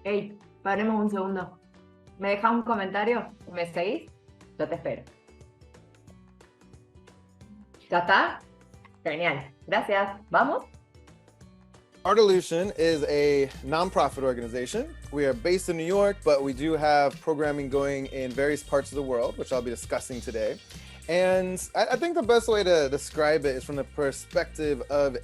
Hey, paremos un segundo. ¿Me dejas un comentario? ¿Me seguís? Yo te espero. ¿Ya está? Genial. Gracias. ¿Vamos? Artolution is a nonprofit organization. We are based in New York, but we do have programming going in various parts of the world, which I'll be discussing today. And I think the best way to describe it is from the perspective of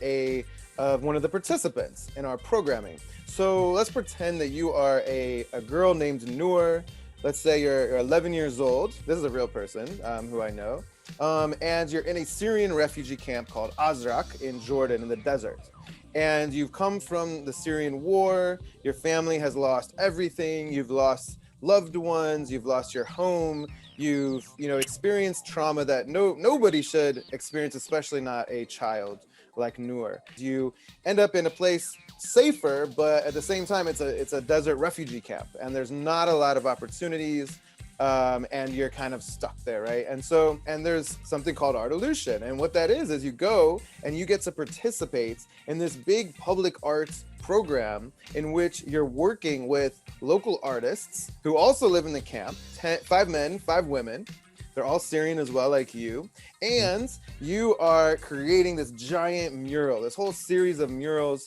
one of the participants in our programming. So let's pretend that you are a girl named Noor. Let's say you're 11 years old. This is a real person who I know. And you're in a Syrian refugee camp called Azraq in Jordan in the desert. And you've come from the Syrian war. Your family has lost everything. You've lost loved ones. You've lost your home. You've experienced trauma that nobody should experience, especially not a child like Noor. You end up in a place safer, but at the same time, it's a desert refugee camp, and there's not a lot of opportunities. And you're kind of stuck there, right? And there's something called Artolution. And what that is you go and you get to participate in this big public arts program in which you're working with local artists who also live in the camp, 5 men, 5 women. They're all Syrian as well, like you. And you are creating this giant mural, this whole series of murals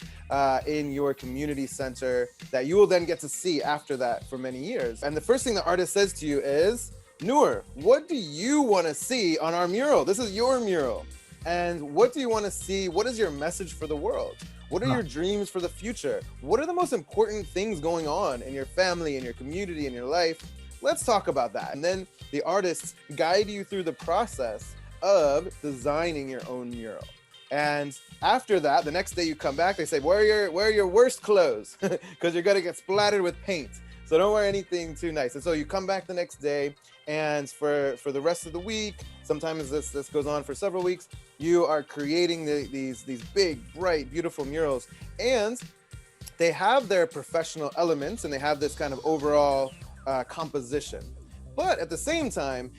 in your community center that you will then get to see after that for many years. And the first thing the artist says to you is, Noor, what do you want to see on our mural? This is your mural. And what do you want to see? What is your message for the world? What are your dreams for the future? What are the most important things going on in your family, in your community, in your life? Let's talk about that. And then the artists guide you through the process of designing your own mural. And after that, the next day you come back, they say, wear your worst clothes because you're gonna get splattered with paint. So don't wear anything too nice. And so you come back the next day, and for the rest of the week, sometimes this goes on for several weeks, you are creating these big, bright, beautiful murals. And they have their professional elements and they have this kind of overall composition. But at the same time,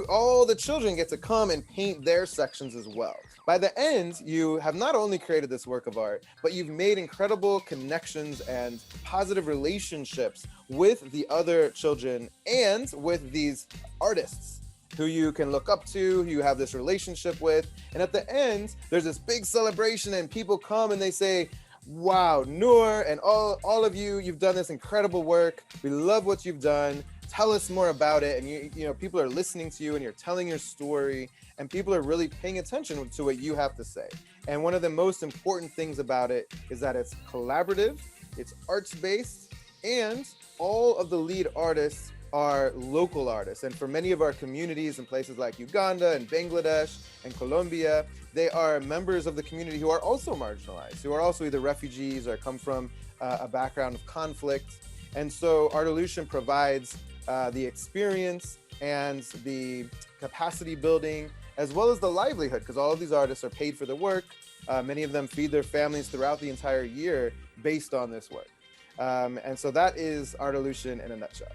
all the children get to come and paint their sections as well. By the end, you have not only created this work of art, but you've made incredible connections and positive relationships with the other children and with these artists who you can look up to, who you have this relationship with. And at the end, there's this big celebration and people come and they say, wow, Noor and all of you, you've done this incredible work. We love what you've done. Tell us more about it. And you know, people are listening to you and you're telling your story and people are really paying attention to what you have to say. And one of the most important things about it is that it's collaborative, it's arts-based, and all of the lead artists are local artists. And for many of our communities in places like Uganda and Bangladesh and Colombia, they are members of the community who are also marginalized, who are also either refugees or come from a background of conflict. And so Artolution provides the experience and the capacity building, as well as the livelihood, because all of these artists are paid for the work. Many of them feed their families throughout the entire year based on this work. And so that is Artolution in a nutshell.